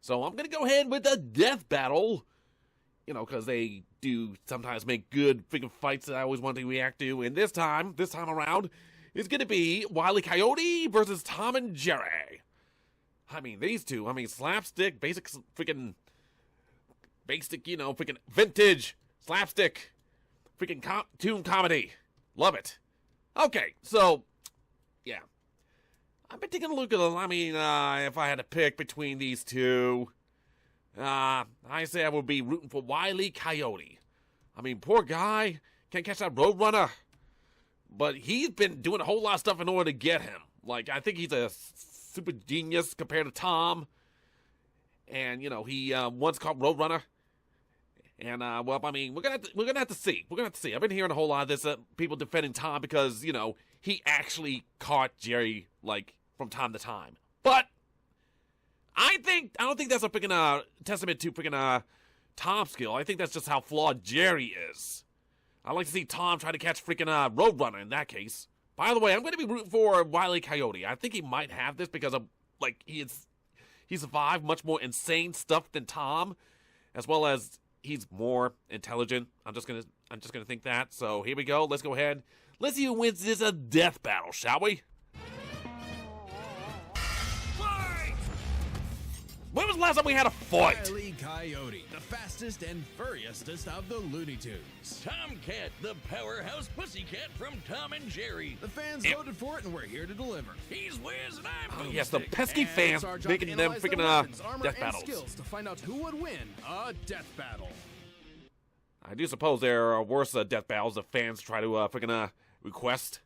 So I'm going to go ahead with the death battle. You know, because they do sometimes make good freaking fights that I always want to react to. And this time around, it's going to be Wile E. Coyote versus Tom and Jerry. I mean, these two, slapstick, basic, you know, freaking vintage, slapstick, freaking cartoon comedy. Love it. Okay, so, yeah. I've been taking a look at them. If I had to pick between these two, I say I would be rooting for Wile E. Coyote. Poor guy, can't catch that Roadrunner. But he's been doing a whole lot of stuff in order to get him. Like, I think he's a super genius compared to Tom. And, you know, he once caught Roadrunner. And, we're gonna have to see. I've been hearing a whole lot of this, people defending Tom because, you know, he actually caught Jerry, like, from time to time. But I don't think that's a freaking testament to freaking Tom's skill. I think that's just how flawed Jerry is. I'd like to see Tom try to catch freaking Roadrunner in that case. By the way, I'm going to be rooting for Wile E. Coyote. I think he might have this because of, like, he survived much more insane stuff than Tom, as well as he's more intelligent. I'm just gonna think that. So here we go. Let's go ahead. Let's see who wins this death battle, shall we? When was the last time we had a fight? Wile E. Coyote, the fastest and furriestest of the Looney Tunes. Tomcat, the powerhouse pussycat from Tom and Jerry. The fans voted for it, and we're here to deliver. He's Wiz, and I'm Yes, the pesky And fans our job making to them analyze freaking their weapons, armor, death and battles. skills to find out who would win a death battle. I do suppose there are worse death battles that fans try to freaking request.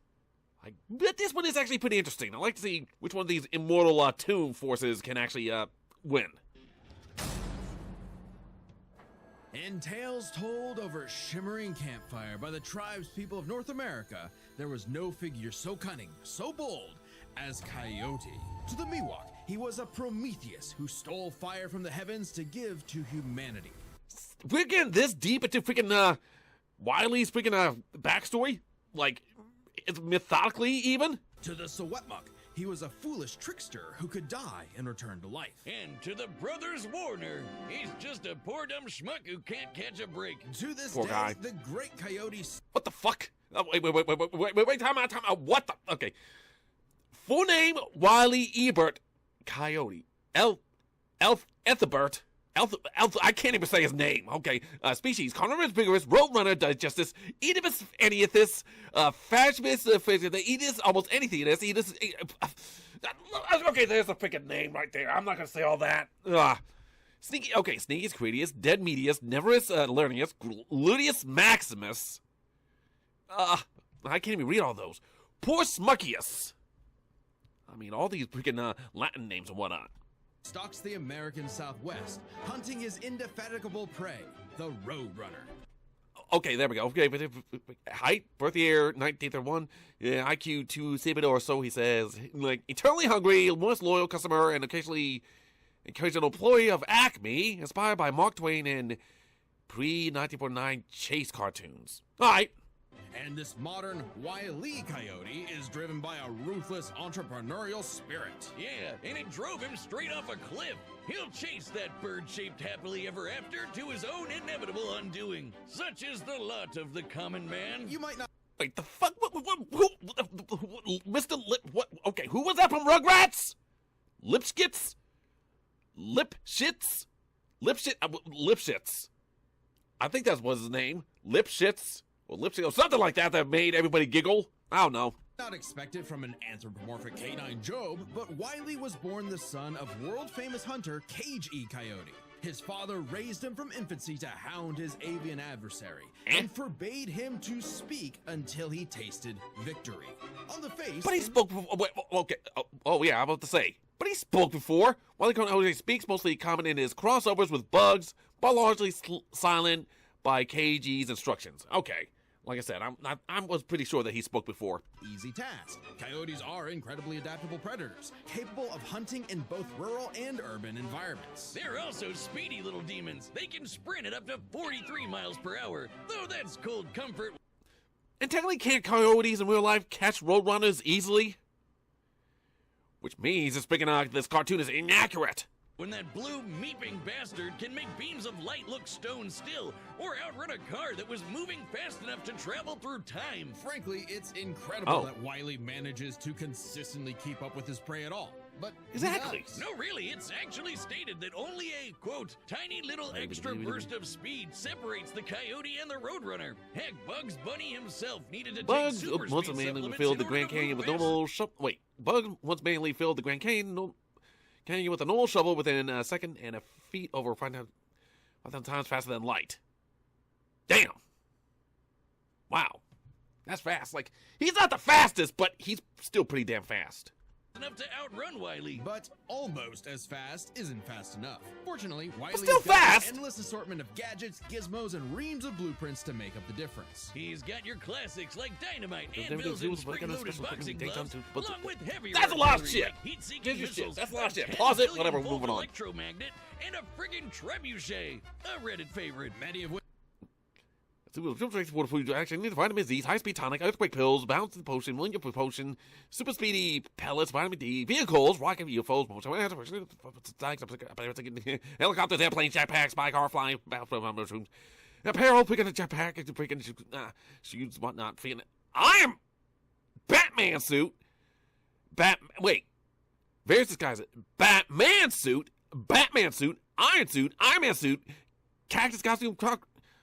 But this one is actually pretty interesting. I'd like to see which one of these immortal toon forces can actually win. In tales told over a shimmering campfire by the tribes people of North America, there was no figure so cunning, so bold as Coyote. To the Miwok, he was a Prometheus who stole fire from the heavens to give to humanity. We're getting this deep into freaking Wile's freaking backstory? Like, it's methodically even? To the Sewetmuk, he was a foolish trickster who could die and return to life. And to the brothers Warner, he's just a poor dumb schmuck who can't catch a break. To this Poor day, guy. the great Coyote... What the fuck? Oh, wait, time out. What the? Okay. Full name, Wile Ebert Coyote. Ethelbert. I can't even say his name. Okay. Species, carnivorous, vigorous, roadrunner, digestus, Oedipus aniathus, Phasmus, Oedipus, almost anything it is. Oedipus, okay, there's a freaking name right there. I'm not going to say all that. Sneaky, okay, Sneakius, Credius, Dead Medius, Neverus, Lernius, Ludius Maximus. I can't even read all those. Poor Smuckius. All these freaking Latin names and whatnot. Stalks the American Southwest, hunting his indefatigable prey, the Roadrunner. Okay, there we go. Okay, but height, birth year, 1931, IQ 270 or so, he says. Like, eternally hungry, most loyal customer, and occasional employee of Acme, inspired by Mark Twain and pre-1949 Chase cartoons. All right. And this modern Wile E. Coyote is driven by a ruthless entrepreneurial spirit. Yeah, and it drove him straight off a cliff. He'll chase that bird-shaped happily ever after to his own inevitable undoing. Such is the lot of the common man. You might not... Wait, the fuck? Who? Mr. Lip... What? Okay, who was that from Rugrats? Lipschitz? Lipschitz? Lipschitz. I think that was his name. Lipschitz. Or Lipstick or something like that made everybody giggle. I don't know. Not expected from an anthropomorphic canine Job, but Wile was born the son of world-famous hunter Cage E. Coyote. His father raised him from infancy to hound his avian adversary and forbade him to speak until he tasted victory. On the face... But he spoke before... Wait, okay. Oh, yeah, I'm about to say. But he spoke before. Wile Coyote speaks mostly common in his crossovers with bugs, but largely silent by KG's instructions. Okay. Like I said, I was pretty sure that he spoke before. Easy task. Coyotes are incredibly adaptable predators, capable of hunting in both rural and urban environments. They're also speedy little demons. They can sprint at up to 43 miles per hour, though that's cold comfort. And technically, can't coyotes in real life catch roadrunners easily? Which means this cartoon is inaccurate. When that blue meeping bastard can make beams of light look stone still, or outrun a car that was moving fast enough to travel through time. Frankly, it's incredible Oh. that Wile manages to consistently keep up with his prey at all. But he Exactly. does. No, really, it's actually stated that only a, quote, tiny little extra burst of speed separates the Coyote and the Roadrunner. Heck, Bugs Bunny himself needed to take Bugs super once speed mainly supplements filled in the order Grand to Canyon move with fast. normal shovel. Wait, Bugs once mainly filled the Grand Canyon with a normal shovel within a second and a feet over 5,000 times faster than light. Damn. Wow. That's fast. Like, he's not the fastest, but he's still pretty damn fast. Enough to outrun Wile. But almost as fast isn't fast enough. Fortunately, Wile's still got fast! an endless assortment of gadgets, gizmos, and reams of blueprints to make up the difference. He's got your classics like dynamite, Everything anvils, he and was working on spring-loaded special boxing fucking gloves, daytime too, but along with heavier that's a lot of artillery shit. like heat-seeking Gives you shit. missiles, That's a lot of a shit. 10 Pause it. billion Whatever. volt Moving on. electromagnet, and a friggin' trebuchet, a Reddit favorite. Many of which Actually, need vitamin Z, high-speed tonic, earthquake pills, balancing potion, willing potion, super speedy pellets, vitamin D, vehicles, rocket UFOs, helicopters, airplanes, jetpacks, spy car, flying, mushrooms, apparel, picking a jetpack, picking shoes, whatnot. I am Batman suit. Wait, various disguises. Batman suit, Iron suit, Iron Man suit, cactus costume,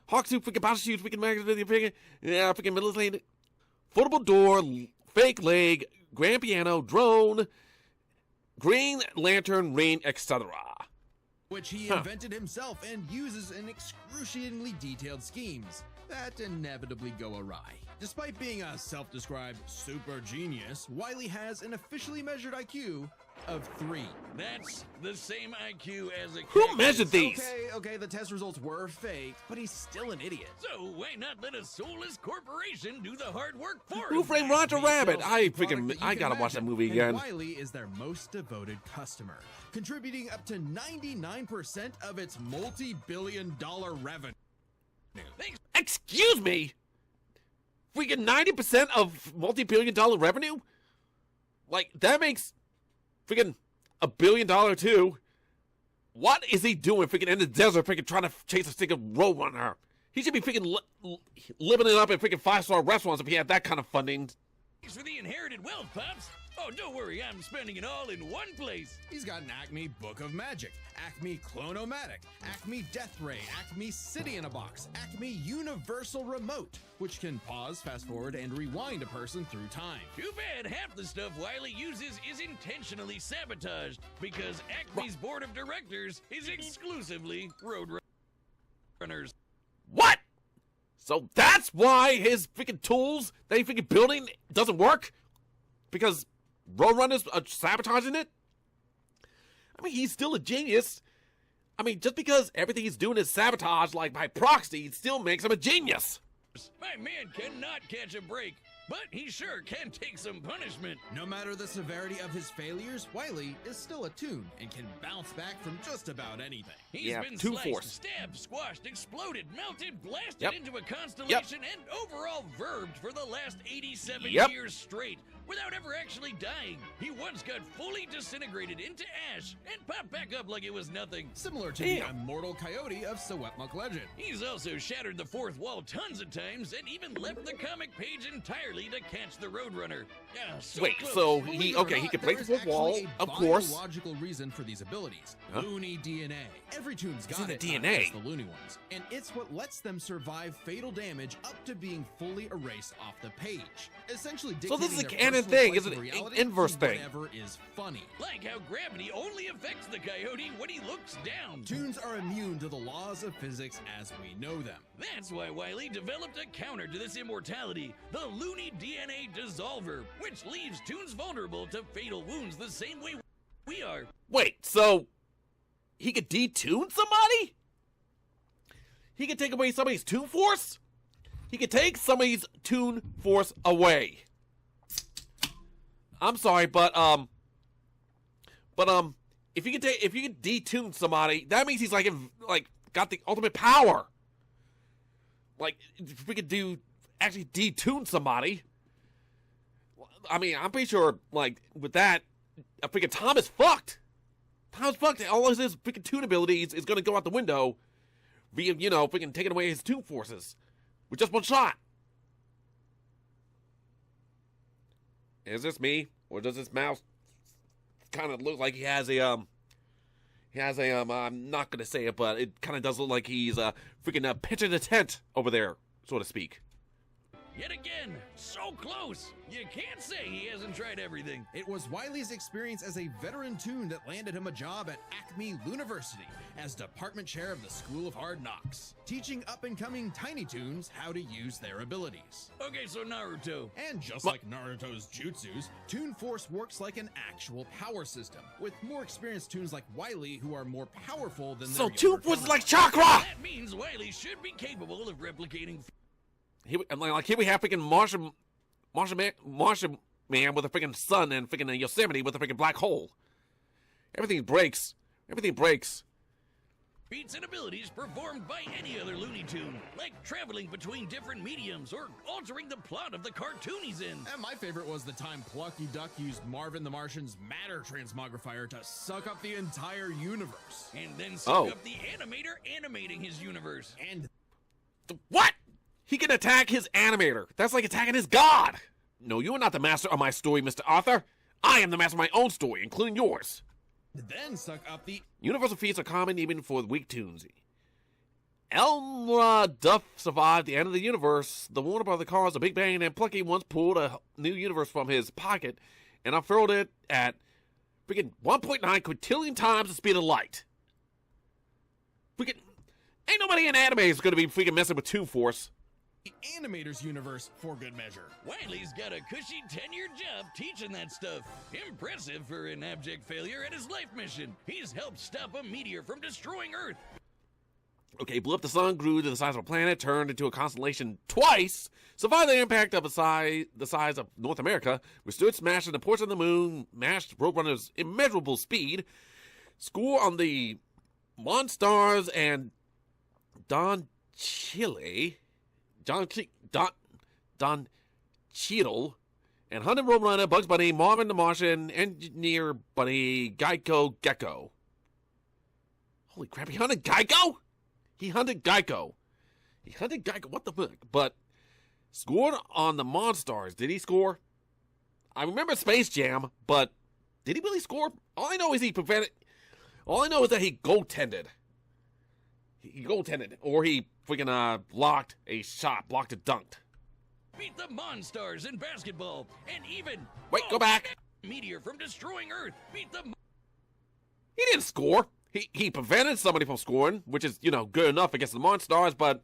Hawk suit, freaking bouncy shoes, freaking magazine, freaking middle lane, foldable door, fake leg, grand piano, drone, green lantern, ring, etc. he invented himself and uses in excruciatingly detailed schemes that inevitably go awry. Despite being a self-described super genius, Wile has an officially measured IQ of 3. That's the same IQ as a Who cactus. measured these? Okay, the test results were fake, but he's still an idiot. So why not let a soulless corporation do the hard work for Who him? framed Roger He Rabbit? sells I the product freaking, that you I can gotta watch that imagine, movie and again. Wile is their most devoted customer, contributing up to 99% of its multi-billion-dollar revenue. Thanks. Excuse me? Freaking 90% of multi-billion-dollar revenue? Like, that makes freaking $1 billion too. What is he doing freaking in the desert freaking trying to chase a freaking roadrunner? He should be freaking living it up in freaking 5-star restaurants if he had that kind of funding. Thanks for the inherited wealth, Pops. Oh, don't worry, I'm spending it all in one place. He's got an Acme Book of Magic, Acme Clonomatic, Acme Death Ray, Acme City in a Box, Acme Universal Remote, which can pause, fast forward, and rewind a person through time. Too bad half the stuff Wile uses is intentionally sabotaged because Acme's board of directors is exclusively roadrunners. What? So that's why his freaking tools that he freaking building doesn't work? Because Roadrunners are sabotaging it? I mean, he's still a genius. I mean, just because everything he's doing is sabotage, like by proxy, it still makes him a genius. My man cannot catch a break, but he sure can take some punishment. No matter the severity of his failures, Wile is still a tune and can bounce back from just about anything. He's been Toon sliced, Force. stabbed, squashed, exploded, melted, blasted Yep. into a constellation, and overall verbed for the last 87 years straight without ever actually dying. He once got fully disintegrated into ash and popped back up like it was nothing. Similar to Damn. the immortal Coyote of Sewetmuk legend. He's also shattered the fourth wall tons of times and even left the comic page entirely to catch the Roadrunner. Yeah, so Wait, close. so Believe he it or okay? He not, can there break the is fourth wall, actually a of course. biological reason for these abilities. Huh? Looney DNA. Every tune's It's got in it, the not DNA. just the loony ones. And it's what lets them survive fatal damage up to being fully erased off the page. Essentially So this is a dictating their canon personal thing, place isn't of it? reality Inverse to thing. Whatever is funny. Like how gravity only affects the Coyote when he looks down. Tunes are immune to the laws of physics as we know them. That's why Wile developed a counter to this immortality, the Looney DNA Dissolver, which leaves Toons vulnerable to fatal wounds the same way we are. Wait, so he could detune somebody? He could take away somebody's tune force? He could take somebody's tune force away. I'm sorry, but if you could detune somebody, that means he's like got the ultimate power. Like, if we could actually detune somebody, I mean, I'm pretty sure, like, with that, a freaking Tom is fucked. How's fucked? All of his freaking toon abilities is going to go out the window via, freaking taking away his toon forces with just one shot. Is this me? Or does this mouse kind of look like he has a, I'm not going to say it, but it kind of does look like he's, freaking pitching a tent over there, so to speak. Yet again, so close. You can't say he hasn't tried everything. It was Wile's experience as a veteran toon that landed him a job at Acme University as department chair of the School of Hard Knocks, teaching up-and-coming Tiny Toons how to use their abilities. Okay, so Naruto. And just like Naruto's jutsus, Toon Force works like an actual power system, with more experienced toons like Wile who are more powerful than So their Toon younger Force is like counterparts. chakra! That means Wile should be capable of replicating. Here we have freaking Martian Man with a freaking sun and freaking Yosemite with a freaking black hole. Everything breaks. Everything breaks. Feats and abilities performed by any other Looney Tune, like traveling between different mediums or altering the plot of the cartoon he's in. And my favorite was the time Plucky Duck used Marvin the Martian's matter transmogrifier to suck up the entire universe. And then suck up the animator animating his universe. And What? He can attack his animator. That's like attacking his god. No, you are not the master of my story, Mr. Arthur. I am the master of my own story, including yours. then suck up the Universal feats are common even for the weak toons. Elmra Duff survived the end of the universe. The Warner Brother caused a Big Bang, and Plucky once pulled a new universe from his pocket and unfurled it at freaking 1.9 quintillion times the speed of light. Freaking ain't nobody in anime is gonna be freaking messing with Toon Force. animator's universe for good measure. Wiley's got a cushy 10-year job teaching that stuff. Impressive for an abject failure at his life mission. He's helped stop a meteor from destroying Earth. Okay, blew up the sun, grew to the size of a planet, turned into a constellation twice, survived the impact of the size of North America, withstood smashing the portion of the moon, mashed Roadrunner's immeasurable speed, score on the Monstars and Don Cheadle, and hunted Roadrunner, Bugs Bunny, Marvin the Martian, Engineer Bunny, Geico Gecko. Holy crap, he hunted Geico? He hunted Geico. What the fuck? But scored on the Monstars. Did he score? I remember Space Jam, but did he really score? All I know is All I know is that he goaltended. Or he freaking blocked a shot, blocked a dunked. Beat the Monstars in basketball, and even Go back. Meteor from destroying Earth. Beat the He didn't score. He prevented somebody from scoring, which is, good enough against the Monstars, but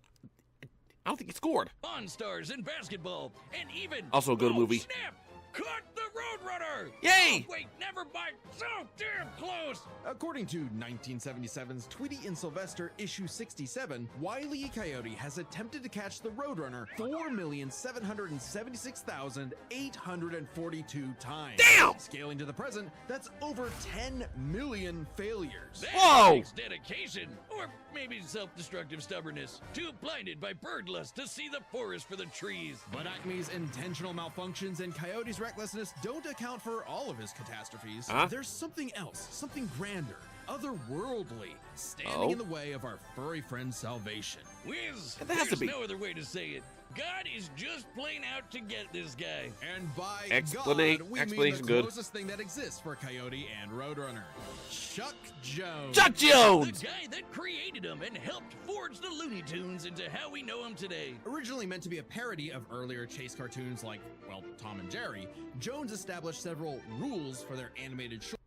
I don't think he scored. Monstars in basketball, and even Also a good movie. Snap! Caught the Roadrunner! Yay! Oh, wait, never mind. So damn close. According to 1977's Tweety and Sylvester issue 67, Wile E. Coyote has attempted to catch the Roadrunner 4,766,842 times. Damn! Scaling to the present, that's over 10 million failures. That Whoa! takes dedication, or maybe self-destructive stubbornness. Too blinded by bird lust to see the forest for the trees. But Acme's intentional malfunctions and Coyote's recklessness don't account for all of his catastrophes. Huh? There's something else, something grander, otherworldly, standing in the way of our furry friend's salvation. Wiz, That has to there's be. no other way to say it. God is just plain out to get this guy. And by Explanation God, we mean the good. closest thing that exists for Coyote and Roadrunner. Chuck Jones. Chuck Jones! The guy that created him and helped forge the Looney Tunes into how we know him today. Originally meant to be a parody of earlier chase cartoons like, well, Tom and Jerry, Jones established several rules for their animated short.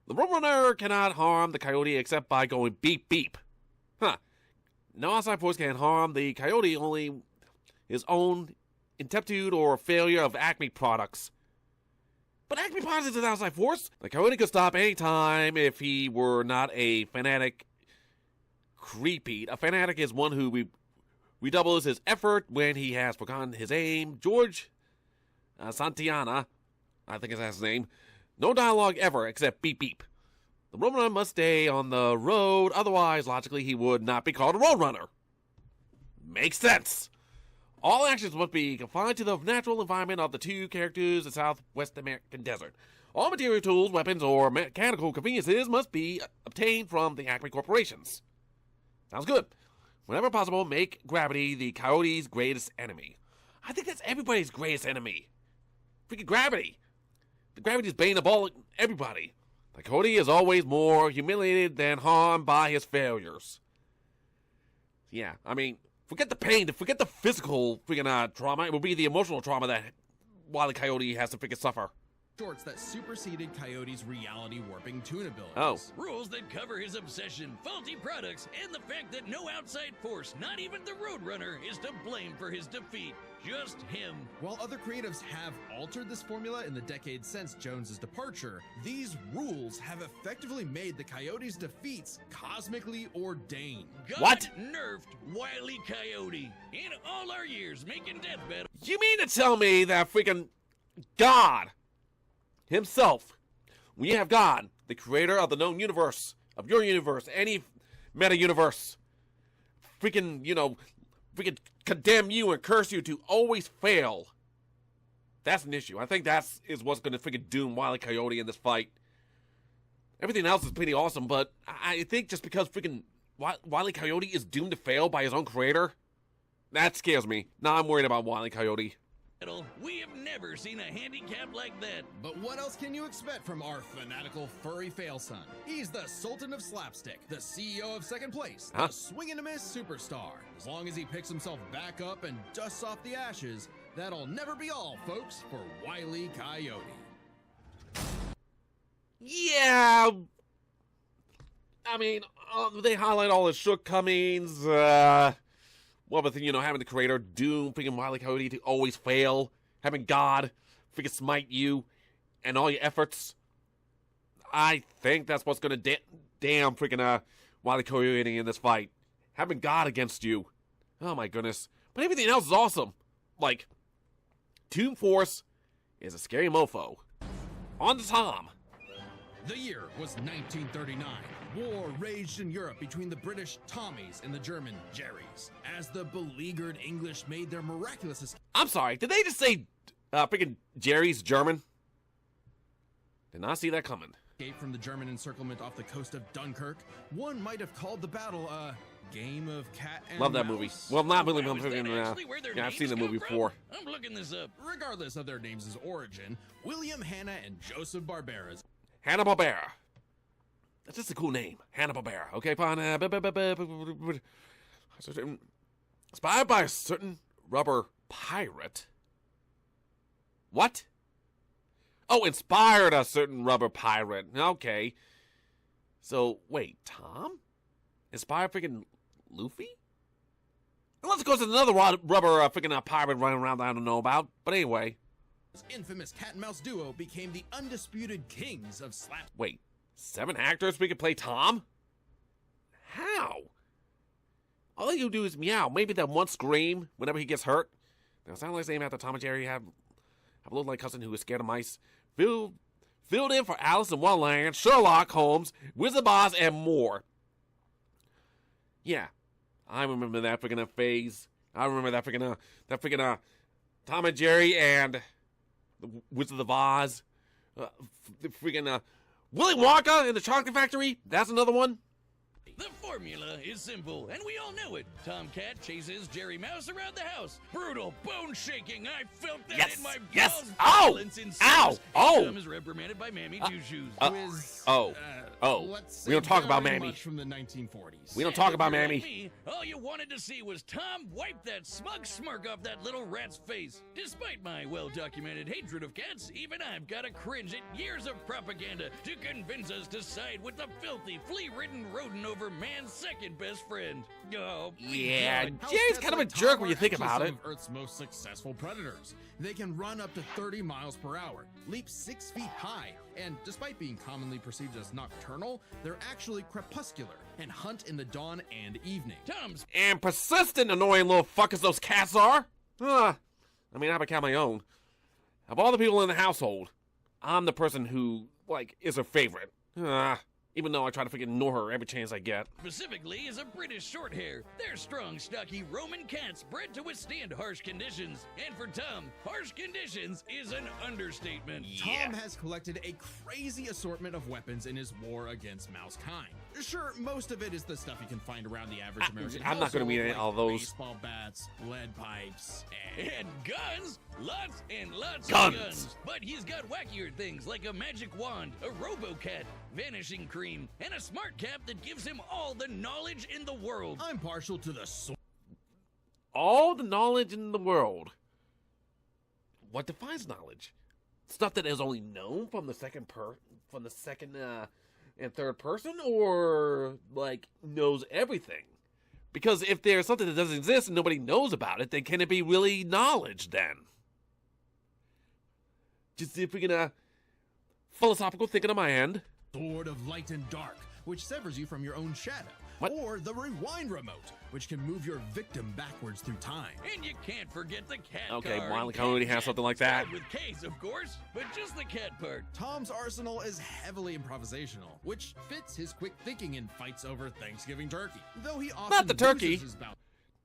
The Roadrunner cannot harm the Coyote except by going beep beep. Huh. No outside force can harm the Coyote, only his own ineptitude or failure of Acme products. But Acme products is an outside force. The Coyote could stop any time if he were not a fanatic creepy. A fanatic is one who redoubles his effort when he has forgotten his aim. George Santayana, I think that's his name. No dialogue ever except beep beep. The Roadrunner must stay on the road, otherwise, logically, he would not be called a Roadrunner. Makes sense. All actions must be confined to the natural environment of the two characters in Southwest American desert. All material tools, weapons, or mechanical conveniences must be obtained from the Acme corporations. Sounds good. Whenever possible, make gravity the Coyote's greatest enemy. I think that's everybody's greatest enemy. Freaking gravity. The gravity is bane of all everybody. The Coyote is always more humiliated than harmed by his failures. Yeah, I mean, forget the pain, forget the physical freaking trauma. It will be the emotional trauma that Wile E. Coyote has to freaking suffer. Shorts that superseded Coyote's reality warping tune abilities. Oh. Rules that cover his obsession, faulty products, and the fact that no outside force, not even the Roadrunner, is to blame for his defeat. Just him. While other creatives have altered this formula in the decades since Jones's departure, these rules have effectively made the Coyote's defeats cosmically ordained. God What? nerfed Wile E. Coyote in all our years making death battle. You mean to tell me that freaking God himself, when you have God, the creator of the known universe, of your universe, any meta-universe, freaking, freaking condemn you and curse you to always fail. That's an issue. I think that's what's going to freaking doom Wile E. Coyote in this fight. Everything else is pretty awesome, but I think just because freaking Wile E. Coyote is doomed to fail by his own creator, that scares me. Now I'm worried about Wile E. Coyote. We have never seen a handicap like that. But what else can you expect from our fanatical furry fail son? He's the Sultan of Slapstick, the CEO of Second Place, Huh? a swing and a miss superstar. As long as he picks himself back up and dusts off the ashes, that'll never be all, folks, for Wile E. Coyote. Yeah. I mean, they highlight all his shortcomings. What with, having the creator doom freaking Wile E. Coyote to always fail, having God freaking smite you and all your efforts. I think that's what's gonna damn freaking Wile E. Coyote in this fight. Having God against you. Oh my goodness. But everything else is awesome. Like, Toon Force is a scary mofo. On to Tom. The year was 1939. War raged in Europe between the British Tommies and the German Jerrys. As the beleaguered English made their miraculous escape I'm sorry, did they just say freaking Jerry's German? Did not see that coming. from the German encirclement off the coast of Dunkirk, one might have called the battle a game of cat and Love that mouse. movie. Well, not really. Wow, is that actually where their Yeah, I've names seen the come movie from? before. I'm looking this up. Regardless of their names' origin, William Hanna and Joseph Barbera's Hanna-Barbera. That's just a cool name. Hanna-Barbera. Okay, fine. Inspired by a certain rubber pirate. What? Oh, inspired a certain rubber pirate. Okay. So, wait, Tom? Inspired freaking Luffy? Unless, of course, there's another rubber freaking pirate running around that I don't know about. But anyway. infamous cat and mouse duo became the undisputed kings of slap. Wait, 7 actors we could play Tom? How? All you do is meow. Maybe that one scream whenever he gets hurt. Now, sound like saying after Tom and Jerry have a little like cousin who is scared of mice. Filled in for Alice in Wonderland, Sherlock Holmes, Wizard of Oz, and more. Yeah, I remember that freaking phase. I remember that freaking Tom and Jerry and the Wizard of Oz. Freaking Willy Wonka in the Chocolate Factory. That's another one. The formula is simple, and we all know it. Tomcat chases Jerry Mouse around the house. Brutal, bone-shaking. I felt that Yes, in my yes. balls. Ow! Violence ensues. Ow! And Oh! Tom is reprimanded by Mammy Two Shoes. Who is, let's We don't say talk about very Mammy. much from the 1940s. We don't And talk if about you're Mammy. like me, all you wanted to see was Tom wipe that smug smirk off that little rat's face. Despite my well-documented hatred of cats, even I've got to cringe at years of propaganda to convince us to side with the filthy, flea-ridden rodent over man's second best friend. Oh, Yeah, God. House Jerry's cats kind of a like Tom jerk when are you think actually about some it. of Earth's most successful predators. They can run up to 30 miles per hour, leap 6 feet high, and despite being commonly perceived as nocturnal, they're actually crepuscular and hunt in the dawn and evening. Tom's And persistent, annoying little fuckers those cats are. I mean, I count my own. Of all the people in the household, I'm the person who, is her favorite. Even though I try to freaking ignore her every chance I get. Specifically is a British Shorthair. They're strong, stocky Roman cats bred to withstand harsh conditions. And for Tom, harsh conditions is an understatement. Tom has collected a crazy assortment of weapons in his war against mousekind. Sure, most of it is the stuff you can find around the average American I'm not going to read all those. Baseball bats, lead pipes, And guns! Lots and lots Guns. of guns. But he's got wackier things like a magic wand, a robo-cat, vanishing cream, and a smart cap that gives him all the knowledge in the world. I'm partial to the sword. All the knowledge in the world. What defines knowledge? Stuff that is only known from the second and third person, or like knows everything? Because if there's something that doesn't exist and nobody knows about it, then can it be really knowledge then? Just if we can philosophical thinking on my end. Sword of light and dark, which severs you from your own shadow. What? Or the rewind remote, which can move your victim backwards through time. And you can't forget the cat Okay, card. Wile Coyote has something like that. Spelled with K's, of course, but just the cat part. Tom's arsenal is heavily improvisational, which fits his quick thinking in fights over Thanksgiving turkey. Though he often Not the turkey. loses his bout.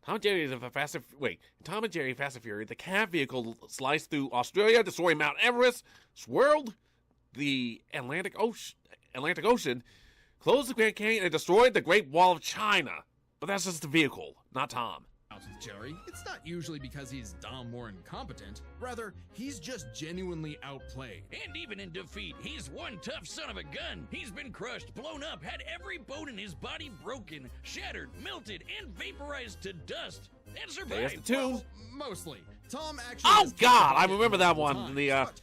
Tom and Jerry Tom and Jerry Fast and Fury, the cat vehicle sliced through Australia, destroying Mount Everest, swirled the Atlantic Ocean, closed the Grand Canyon, and destroyed the Great Wall of China. But that's just the vehicle, not Tom. With Jerry, it's not usually because he's dumb or incompetent. Rather, he's just genuinely outplayed. And even in defeat, he's one tough son of a gun. He's been crushed, blown up, had every bone in his body broken, shattered, melted, and vaporized to dust. And There's survived. the two. Well, mostly. Tom actually. Oh has kicked the God, I bucket remember that multiple one. times, but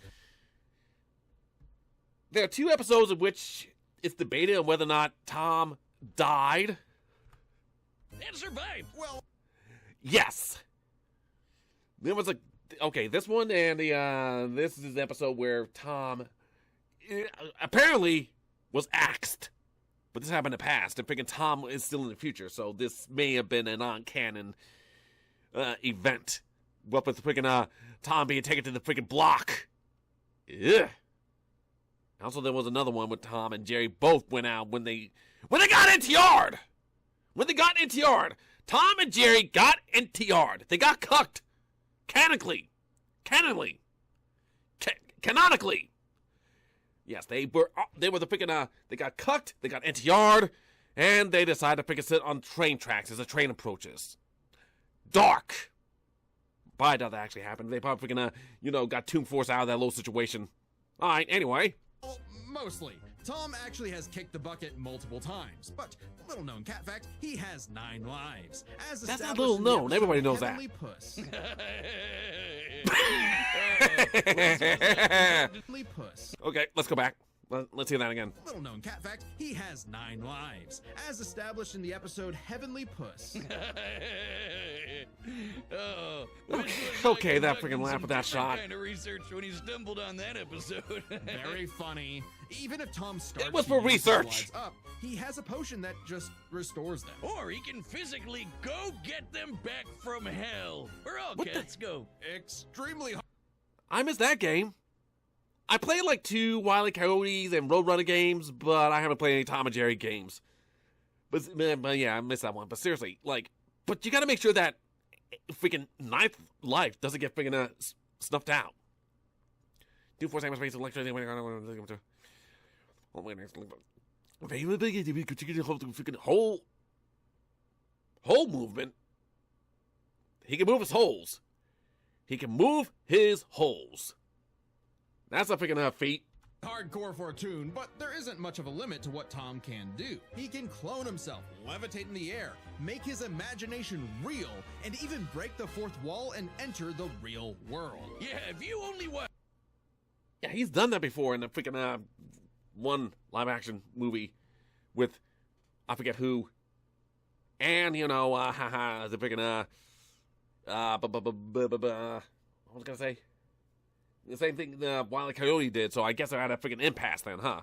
There are 2 episodes in which it's debated on whether or not Tom died. And survived. well, Yes. There was this one and this is the episode where Tom apparently was axed. But this happened in the past, and freaking Tom is still in the future, so this may have been a non-canon event. What with freaking Tom being taken to the freaking block. Ugh. Also, there was another one with Tom and Jerry both went out when they got NTR'd. When they got NTR'd. Tom and Jerry got NTR'd. They got cucked. Canonically. Yes, they were the freaking, they got cucked, they got NTR'd, and they decided to freaking sit on train tracks as the train approaches. Dark. But I doubt that actually happened. They probably freaking, got Toon Force out of that little situation. Alright, anyway. mostly. Tom actually has kicked the bucket multiple times, but little known cat fact, he has 9 lives. As That's not established little in the known. episode Everybody knows that. Heavenly Puss. Heavenly Puss. Okay, let's go back. Let's hear that again. Little known cat fact, he has 9 lives. As established in the episode Heavenly Puss. Oh, Okay, that freaking laugh with that shot. Kind of research when he stumbled on that episode. Very funny. Even if Tom starts It was to for use his research. lives up, he has a potion that just restores them. Or he can physically go get them back from hell. Where all What the- cats go. Extremely hard. I missed that game. I played like 2 Wile E. Coyotes and Roadrunner games, but I haven't played any Tom and Jerry games. But yeah, I missed that one. But seriously, but you got to make sure that freaking 9th life doesn't get freaking snuffed out. Do force aim space electricity. Whole movement. He can move his holes. That's a freaking feat. Hardcore for a tune, but there isn't much of a limit to what Tom can do. He can clone himself, levitate in the air, make his imagination real, and even break the 4th wall and enter the real world. Yeah, if you only watch. Yeah, he's done that before in the freaking one live action movie with I forget who. And the freaking what was I gonna say? The same thing Wile E. Coyote did, so I guess I had a freaking impasse then, huh?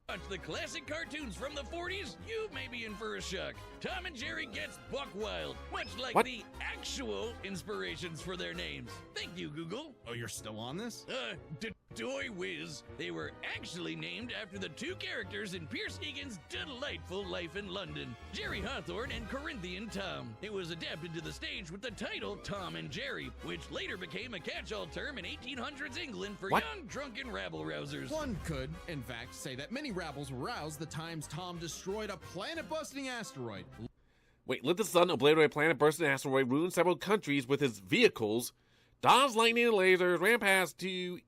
Watch the classic cartoons from the 40s, you may be in for a shock. Tom and Jerry gets buck wild, much like What? the actual inspirations for their names. Thank you, Google. Oh, you're still on this? Toy Whiz. They were actually named after the two characters in Pierce Egan's delightful life in London, Jerry Hawthorne and Corinthian Tom. It was adapted to the stage with the title Tom and Jerry, which later became a catch-all term in 1800s England for young drunken rabble-rousers. One could, in fact, say that many rabbles were roused the times Tom destroyed a planet-busting asteroid. Wait, lit the sun, obliterated a planet-bursting asteroid, ruined several countries with his vehicles, dodged lightning and lasers, ran past two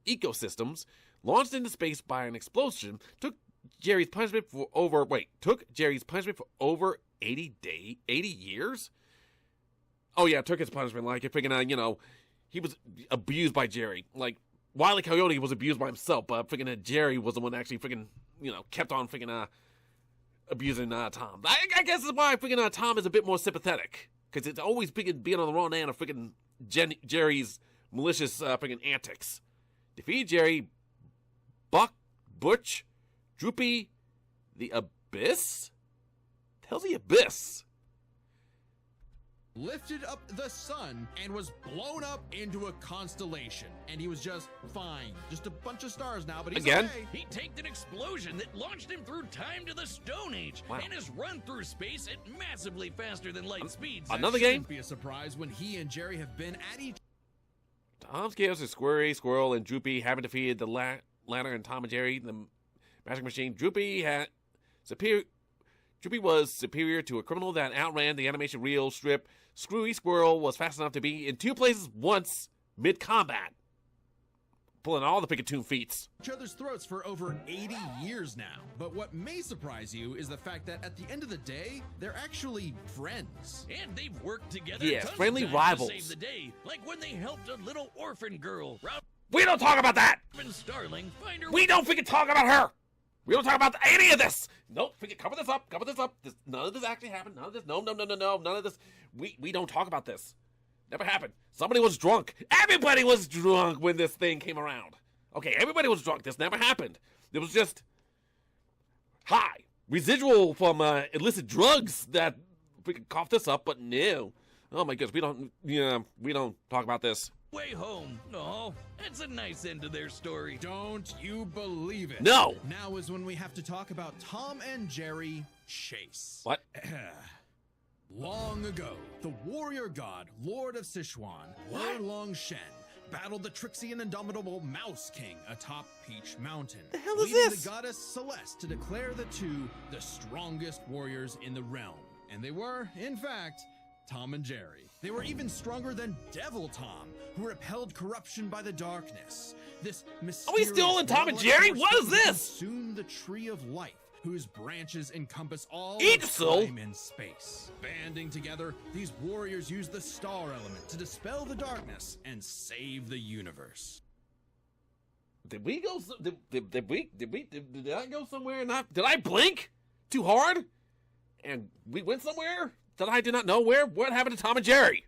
ecosystems, launched into space by an explosion, took Jerry's punishment for over 80 years? Oh yeah, took his punishment like it freaking, he was abused by Jerry. Like, Wile Coyote was abused by himself, but freaking Jerry was the one that actually freaking, kept on freaking abusing Tom. I guess that's why freaking Tom is a bit more sympathetic, because it's always freaking being on the wrong end of freaking Jerry's malicious freaking antics. Defeat Jerry, Buck, Butch, Droopy, the Abyss? The hell's the Abyss? Lifted up the sun and was blown up into a constellation. And he was just fine. Just a bunch of stars now, but he's Again? okay. He tanked an explosion that launched him through time to the Stone Age and has run through space at massively faster than light speeds. Another It game? shouldn't be a surprise when he and Jerry have been at each Tom's Chaos is Squirry, Squirrel, and Droopy haven't defeated the Ladder and Tom and Jerry, the Magic Machine. Droopy was superior to a criminal that outran the animation reel strip. Screwy Squirrel was fast enough to be in two places once mid-combat, pulling all the Pikachu feats. each other's throats for over 80 years now. But what may surprise you is the fact that at the end of the day, they're actually friends. And they've worked together Yes, tons friendly of times rivals. to save the day, like when they helped a little orphan girl, We don't talk about that! Robin Starling, find her. We don't freaking talk about her! We don't talk about any of this! Nope, freaking cover this up. None of this actually happened. None of this. No. None of this. We don't talk about this. Never happened. Somebody was drunk. Everybody was drunk when this thing came around. Okay, everybody was drunk. This never happened. It was just high. Residual from illicit drugs that freaking coughed this up, but no. Oh my goodness, we don't talk about this. Way home. Oh, that's a nice end to their story. Don't you believe it? No! Now is when we have to talk about Tom and Jerry Chase. What? Long ago, the warrior god, Lord of Sichuan, Long Shen, battled the tricksy and indomitable Mouse King atop Peach Mountain. The hell is leading this? the goddess Celeste to declare the two the strongest warriors in the realm. And they were, in fact, Tom and Jerry. They were even stronger than Devil Tom, who repelled corruption by the darkness. This mysterious still in Tom and Jerry? What is this? Consumed the tree of life, whose branches encompass all Eat of so. time and space. Banding together, these warriors use the star element to dispel the darkness and save the universe. Did we go? Did I go somewhere? Did I blink too hard? And we went somewhere that I did not know where? What happened to Tom and Jerry?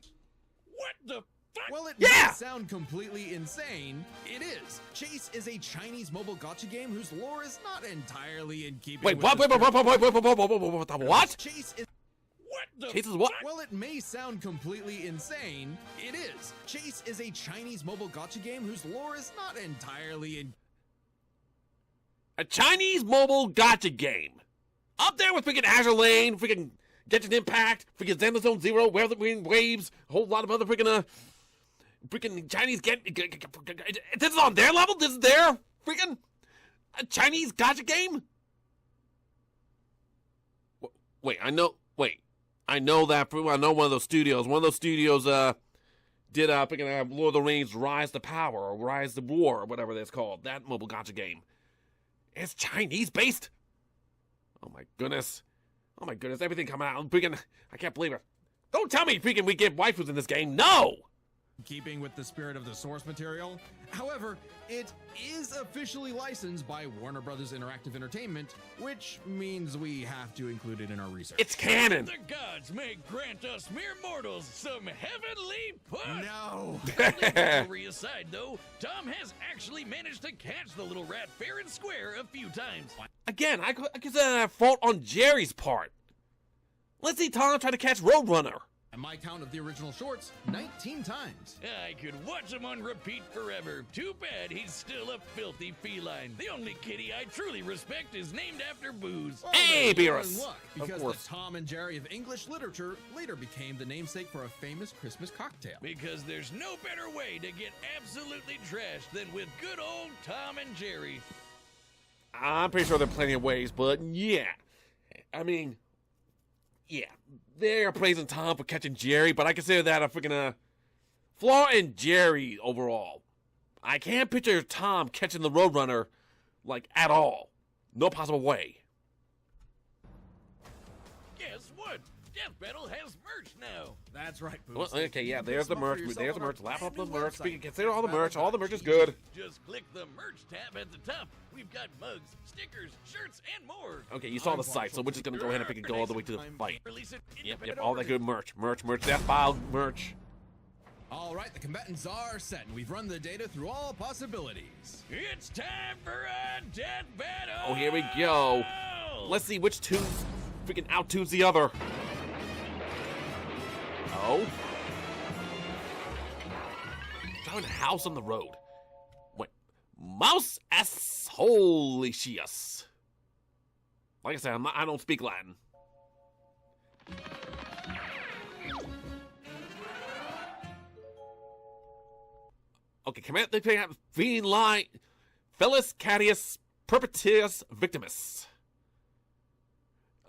What the fuck? Well, it Yeah! may sound completely insane. It is. Chase is a Chinese mobile gacha game whose lore is not entirely in keeping Wait, with what? the What? Chase is. What the Chase is what? Well, it may sound completely insane. It is. Chase is a Chinese mobile gacha game whose lore is not entirely in. A Chinese mobile gotcha game. Up there with freaking Azure Lane, freaking Genshin Impact, freaking Zenless Zone Zero, Where the Wind Waves, a whole lot of other freaking Chinese this is on their level? This is their freaking a Chinese gotcha game? I know that I know one of those studios. One of those studios did freaking Lord of the Rings Rise to Power or Rise to War or whatever that's called. That mobile gotcha game. It's Chinese based. Oh my goodness. Everything coming out. Freaking, I can't believe it. Don't tell me freaking we get waifus in this game. No! Keeping with the spirit of the source material. However, it is officially licensed by Warner Brothers Interactive Entertainment, which means we have to include it in our research. It's canon. The gods may grant us mere mortals some heavenly push. No! Rivalry aside, though, Tom has actually managed to catch the little rat fair and square a few times. Again, I consider that a fault on Jerry's part. Let's see Tom try to catch Roadrunner. And my count of the original shorts, 19 times. I could watch him on repeat forever. Too bad he's still a filthy feline. The only kitty I truly respect is named after booze. Hey, You're in Beerus! luck, because the Tom and Jerry of English literature later became the namesake for a famous Christmas cocktail. Because there's no better way to get absolutely trashed than with good old Tom and Jerry. I'm pretty sure there are plenty of ways, but yeah. I mean, yeah. They're praising Tom for catching Jerry, but I consider that a freaking flaw in Jerry overall. I can't picture Tom catching the Roadrunner, like, at all. No possible way. Guess what? Death Battle has merch now. That's right, Boots. Well, okay, yeah, there's the merch. There's the merch. Lap up the merch. We Consider all the merch. All the merch is good. Just click the merch tab at the top. We've got mugs, stickers, shirts, and more. Okay, you saw the site, so we're just gonna go ahead and pick and go all the way to the fight. Release it Yep, all that good merch. Merch, Death Battle merch. All right, the combatants are set, and we've run the data through all possibilities. It's time for a death battle. Oh, here we go. Let's see which two freaking out-tunes the other. Oh. Driving a house on the road. Wait. Mouse S. Holy shias. Like I said, I don't speak Latin. Okay, command they have feline Felis Catius Perpetuus Victimus.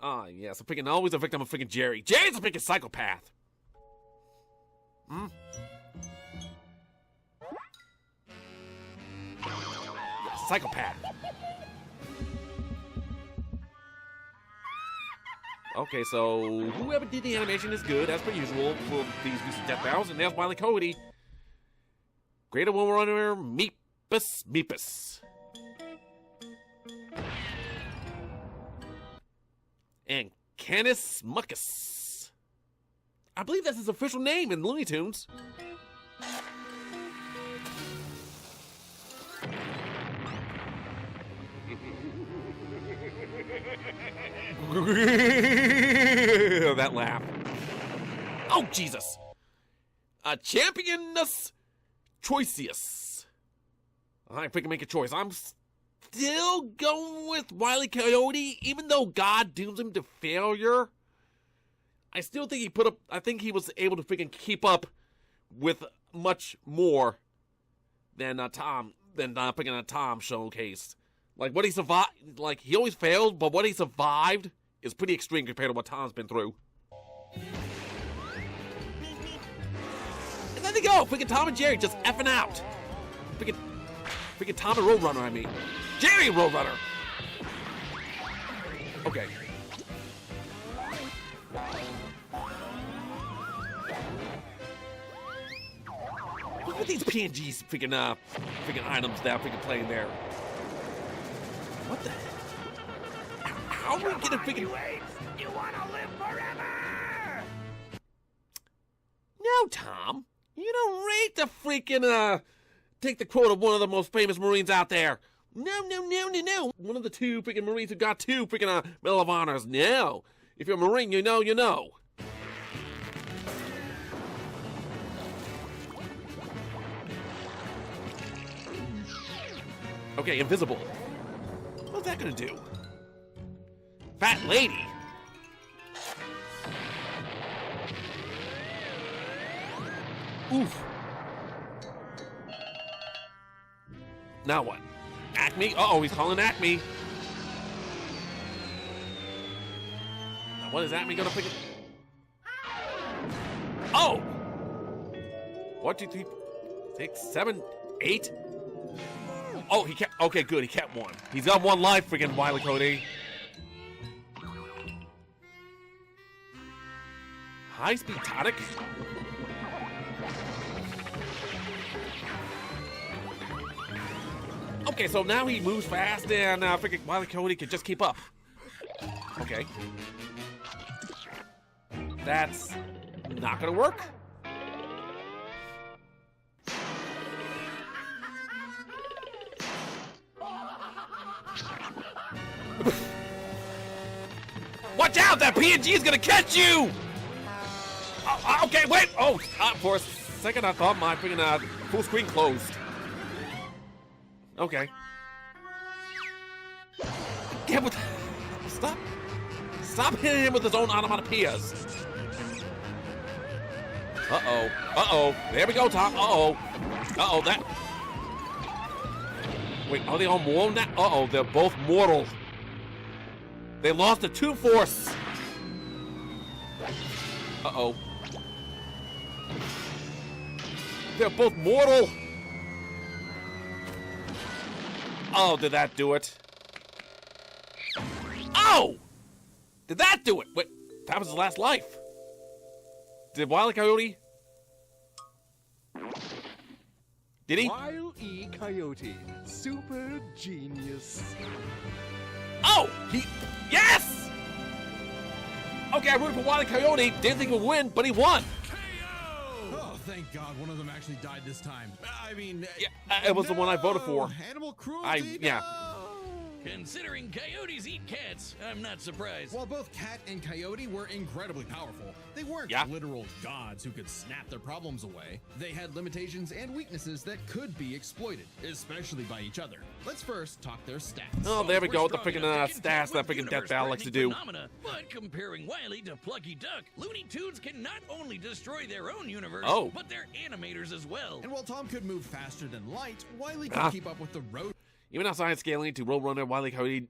Ah, yes, I'm freaking always a victim of freaking Jerry. Jerry's a freaking psychopath. Hmm? Yeah, psychopath. Okay, so whoever did the animation is good, as per usual, for these recent death battles, and there's Wile Coyote. Greater Will Runner, Meepus. And Canis Muckus. I believe that's his official name in Looney Tunes. That laugh. Oh, Jesus. Championus Choicius. I freaking make a choice. I'm still going with Wile Coyote, even though God dooms him to failure. I still think I think he was able to freaking keep up with much more than Tom, freaking a Tom showcase. Like, what he survived, like, he always failed, but what he survived is pretty extreme compared to what Tom's been through. And then they go, freaking Tom and Jerry just effing out. Freaking Tom and Roadrunner, I mean. Jerry Roadrunner! Okay. Look at these PNGs freaking items that are freaking playing there. What the heck? How are we gonna freaking... You wanna live forever? No, Tom. You don't rate the freaking, take the quote of one of the most famous Marines out there. No. One of the two freaking Marines who got two freaking, Medal of Honors. No. If you're a Marine, you know, you know. Okay, invisible. What's that gonna do? Fat lady. Oof. Now what? Acme? Uh-oh, he's calling Acme. Now what is Acme gonna pick it? Oh! 1, 2, 3, 6, 7, 8. Oh, he kept. Okay, good. He kept one. He's got one life, freaking Wile Coyote. High-speed tonic. Okay, so now he moves fast, and freaking Wile Coyote can just keep up. Okay. That's not gonna work. Watch out! That PNG is gonna catch you! Okay, wait! Oh, for a second I thought my freaking full screen closed. Okay. Yeah, but stop hitting him with his own onomatopoeias. Uh-oh. There we go, Tom. Uh-oh, that... Wait, are they all mortal now? Uh-oh, they're both mortal. They lost the Toon Force. Uh-oh. They're both mortal. Oh, did that do it? Oh! Did that do it? Wait, that was his last life. Did Wile Coyote? Did he? Wile E. Coyote, super genius. Oh! Yes! Okay, I rooted for Wile Coyote. Didn't think he would win, but he won. Oh, thank God one of them actually died this time. I mean... Yeah, it was the one I voted for. Animal cruelty, yeah. no! Considering coyotes eat cats, I'm not surprised. While both Cat and Coyote were incredibly powerful, they weren't literal gods who could snap their problems away. They had limitations and weaknesses that could be exploited, especially by each other. Let's first talk their stats. Oh, there we go with the We're freaking strong enough to stats contend that with freaking Death Battle likes to do. phenomena, but comparing Wily to Plucky Duck, Looney Tunes can not only destroy their own universe, but their animators as well. And while Tom could move faster than light, Wily could keep up with the road. Even outside scaling to Roadrunner, Wile Coyote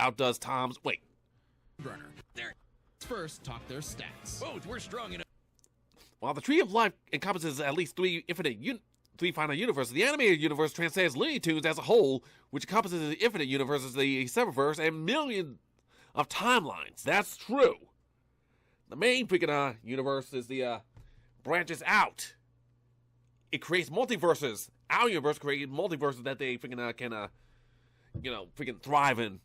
outdoes Tom's. Wait. Runner. Let's first talk their stats. Both were strong enough. While the Tree of Life encompasses at least three final universes, the animated universe transcends Looney Tunes as a whole, which encompasses the infinite universes, the Seververse, and millions of timelines. That's true. The main freaking universe is the branches out. It creates multiverses. Our universe creates multiverses that they freaking can freaking thrive in.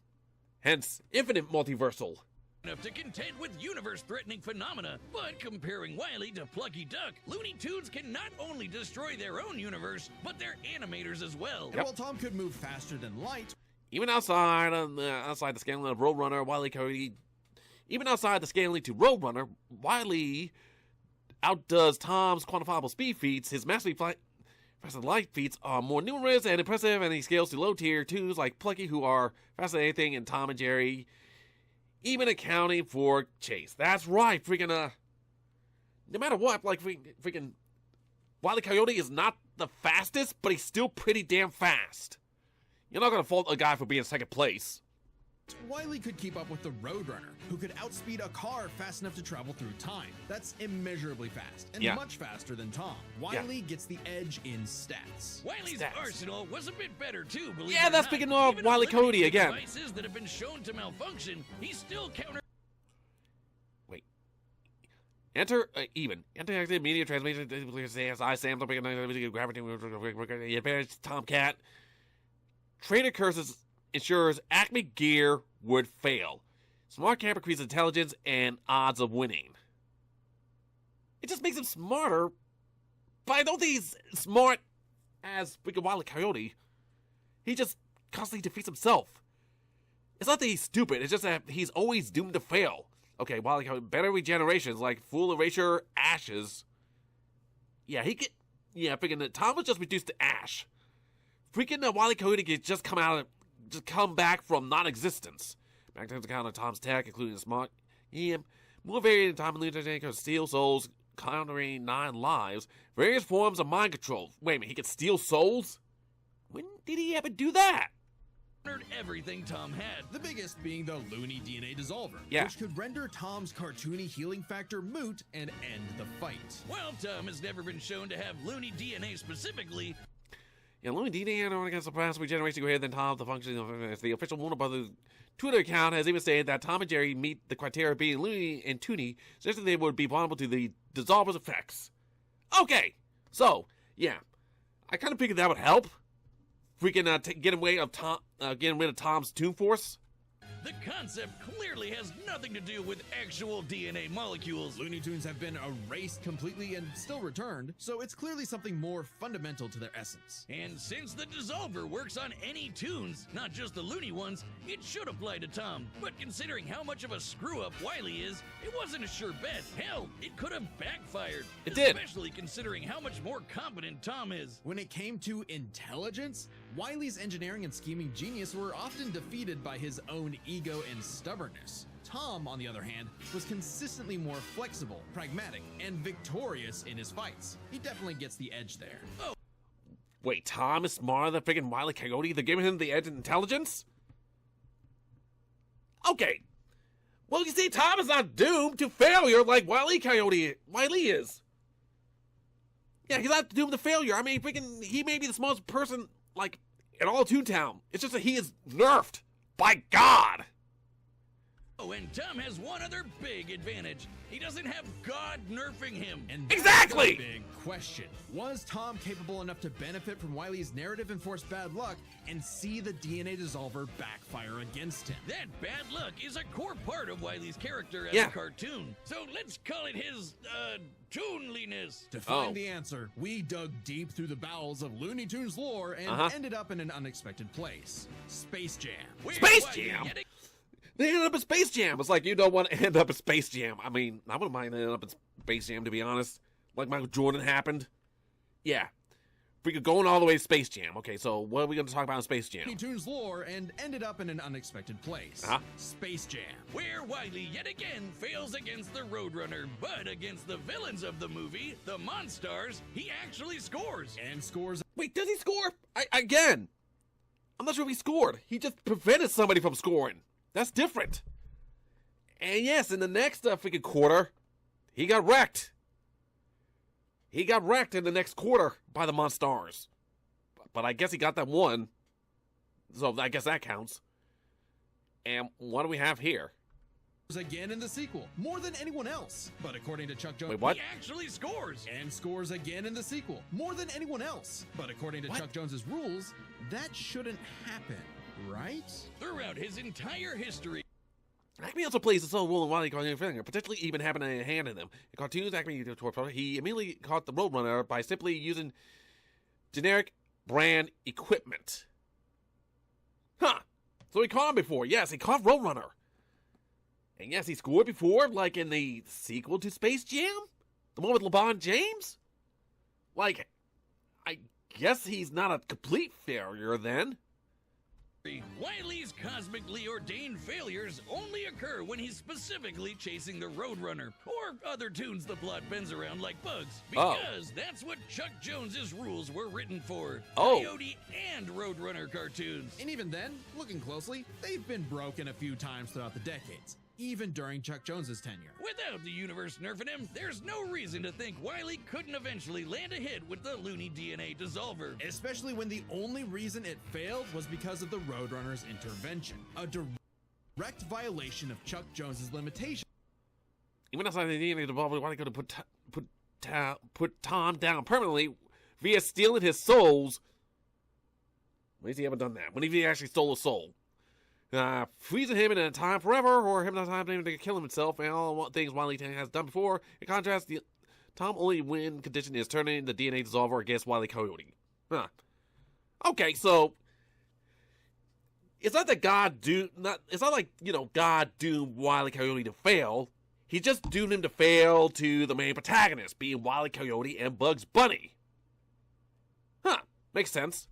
Hence, infinite multiversal. Enough to contend with universe-threatening phenomena, but comparing Wily to Plucky Duck, Looney Tunes can not only destroy their own universe, but their animators as well. And while Tom could move faster than light, even outside the scaling of Roadrunner, Wile Coyote, even outside the scaling to Roadrunner, Wily outdoes Tom's quantifiable speed feats. His mastery faster light feats are more numerous and impressive, and he scales to low tier 2s like Plucky, who are faster than anything, and Tom and Jerry, even accounting for Chase. That's right, freaking no matter what, like freaking Wile Coyote is not the fastest, but he's still pretty damn fast. You're not gonna fault a guy for being second place. Wily could keep up with the Roadrunner, who could outspeed a car fast enough to travel through time. That's immeasurably fast, and much faster than Tom. Wily gets the edge in stats. Wily's arsenal was a bit better too, believe it or Yeah, that's not. speaking of Even Wile Coyote again. Devices that have been shown to malfunction, he still counter. Wait. Enter interactive media transmission. I Sam gravity. Tomcat. Trainer curses ensures Acme gear would fail. Smart camper increases intelligence and odds of winning. It just makes him smarter, but I don't think he's smart as freaking Wile Coyote. He just constantly defeats himself. It's not that he's stupid, it's just that he's always doomed to fail. Okay, Wile Coyote, better regenerations like full erasure ashes. Yeah, freaking Tom was just reduced to ash. Freaking Wile Coyote could just come back from non-existence. Back to the count of Tom's tech, including the smart more varied Tom and Lunatic could steal souls, countering 9 lives, various forms of mind control. Wait a minute, he could steal souls? When did he ever do that? Everything Tom had. The biggest being the Looney DNA Dissolver, Yeah. which could render Tom's cartoony healing factor moot and end the fight. While Tom has never been shown to have Looney DNA specifically, Yeah, Looney DNA against the past regeneration greater than Tom. The function of the official Warner Brothers Twitter account has even stated that Tom and Jerry meet the criteria of being Looney and Toony, suggesting they would be vulnerable to the Dissolver's effects. Okay, so yeah, I kind of figured that would help. Freaking getting rid of Tom's Toon Force. The concept clearly has nothing to do with actual DNA molecules. Looney Tunes have been erased completely and still returned, so it's clearly something more fundamental to their essence. And since the dissolver works on any tunes, not just the loony ones, it should apply to Tom. But considering how much of a screw-up Wile is, it wasn't a sure bet. Hell, it could have backfired. It did. Especially considering how much more competent Tom is. When it came to intelligence, Wile's engineering and scheming genius were often defeated by his own ego and stubbornness. Tom, on the other hand, was consistently more flexible, pragmatic, and victorious in his fights. He definitely gets the edge there. Wait, Tom is smarter than freaking Wile E. Coyote? They're giving him the edge in intelligence? Okay. Well, you see, Tom is not doomed to failure like Wile E. Wile E. is. Yeah, he's not doomed to failure. I mean, freaking, he may be the smartest person, like, in all Toontown. It's just that he is nerfed by God. Oh, and Tom has one other big advantage. He doesn't have God nerfing him. And that's Exactly! the big question. Was Tom capable enough to benefit from Wile's narrative-enforced bad luck and see the DNA dissolver backfire against him? That bad luck is a core part of Wile's character as Yeah. a cartoon. So let's call it his, toonliness. To find Oh. the answer, we dug deep through the bowels of Looney Tunes lore and ended up in an unexpected place. Space Jam. Where Space Wile Jam? yet They ended up in Space Jam. It's like, you don't want to end up in Space Jam. I mean, I wouldn't mind ending up in Space Jam, to be honest. Like Michael Jordan happened. Yeah. Freaking going all the way to Space Jam. Okay, so what are we going to talk about in Space Jam? Looney Tunes lore and ended up in an unexpected place. Space Jam. Where Wile yet again fails against the Roadrunner, but against the villains of the movie, the Monstars, he actually scores. And scores Wait, does he score? Again, I'm not sure if he scored. He just prevented somebody from scoring. That's different. And yes, in the next freaking quarter, he got wrecked. He got wrecked in the next quarter by the Monstars. But I guess he got that one. So I guess that counts. And what do we have here? again in the sequel, more than anyone else. But according to Chuck Jones, Wait, what? He actually scores. and scores again in the sequel, more than anyone else. But according to What? Chuck Jones's rules, that shouldn't happen, right? Throughout his entire history, Acme also plays the sole role in Wile E. Coyote, potentially even having a hand in them. In cartoons, Acme he immediately caught the Roadrunner by simply using generic brand equipment. Huh. So he caught him before. Yes, he caught Roadrunner. And yes, he scored before, like in the sequel to Space Jam? The one with LeBron James? Like, I guess he's not a complete failure then. Wile's cosmically ordained failures only occur when he's specifically chasing the Roadrunner, or other tunes the plot bends around like bugs, because that's what Chuck Jones's rules were written for. Oh. Coyote and Roadrunner cartoons. And even then, looking closely, they've been broken a few times throughout the decades, even during Chuck Jones's tenure. Without the universe nerfing him, there's no reason to think Wile couldn't eventually land a hit with the Looney DNA dissolver. Especially when the only reason it failed was because of the Roadrunner's intervention, a direct violation of Chuck Jones's limitations. Even outside the DNA devolver, Wile could have put Tom down permanently via stealing his souls. When has he ever done that? When have he actually stole a soul? Freezing him in a time forever, or him not having to kill himself, and all things Wile E. has done before. In contrast, the Tom only win condition is turning the DNA dissolver against Wile E. Coyote. Huh. Okay, so it's not that it's not like, God doomed Wile E. Coyote to fail. He just doomed him to fail to the main protagonist, being Wile E. Coyote and Bugs Bunny. Huh, makes sense.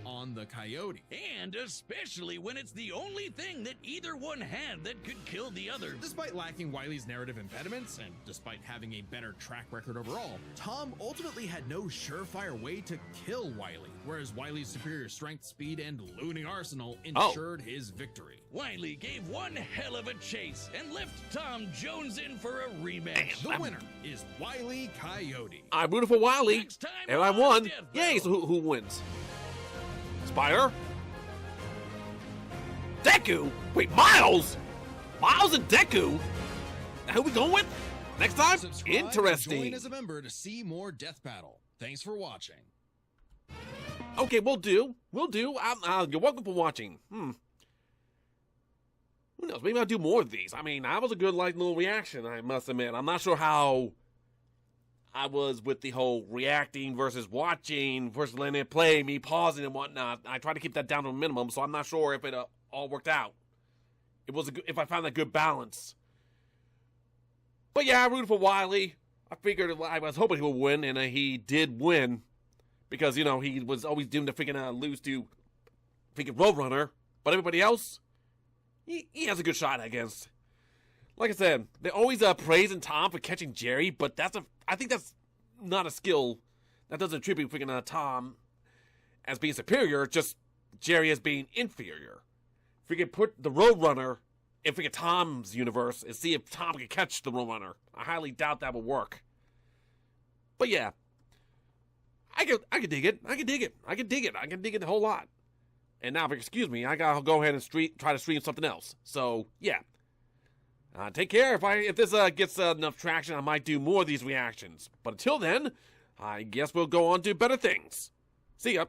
On the Coyote. And especially when it's the only thing that either one had that could kill the other. Despite lacking Wile's narrative impediments, and despite having a better track record overall, Tom ultimately had no surefire way to kill Wile, whereas Wile's superior strength, speed, and looting arsenal ensured his victory. Wile gave one hell of a chase and left Tom Jones in for a rematch. The winner is Wile Coyote. I'm rooting for Wile E. Next time And I on won. Death Yay, Battle. so who wins? Spider? Deku? Wait, Miles? Miles and Deku? Who we going with? Next time? Subscribe and Interesting. join as a member to see more Death Battle. Thanks for watching. Okay, we'll do. You're welcome for watching. who knows? Maybe I'll do more of these. I mean, that was a good, like, little reaction, I must admit. I'm not sure how I was with the whole reacting versus watching versus letting it play, me pausing and whatnot. I tried to keep that down to a minimum, so I'm not sure if it all worked out. If I found that good balance. But yeah, I rooted for Wile. I was hoping he would win, and he did win. Because, you know, he was always doomed to freaking lose to freaking Roadrunner. But everybody else, he has a good shot against. Like I said, they're always praising Tom for catching Jerry, but I think that's not a skill. That doesn't attribute freaking Tom as being superior, just Jerry as being inferior. Freaking put the Roadrunner in freaking Tom's universe and see if Tom can catch the Roadrunner. I highly doubt that will work. But yeah, I can dig it. I can dig it a whole lot. And now, if you excuse me, I gotta go ahead and try to stream something else. So yeah. Take care. If this gets enough traction, I might do more of these reactions. But until then, I guess we'll go on to better things. See ya.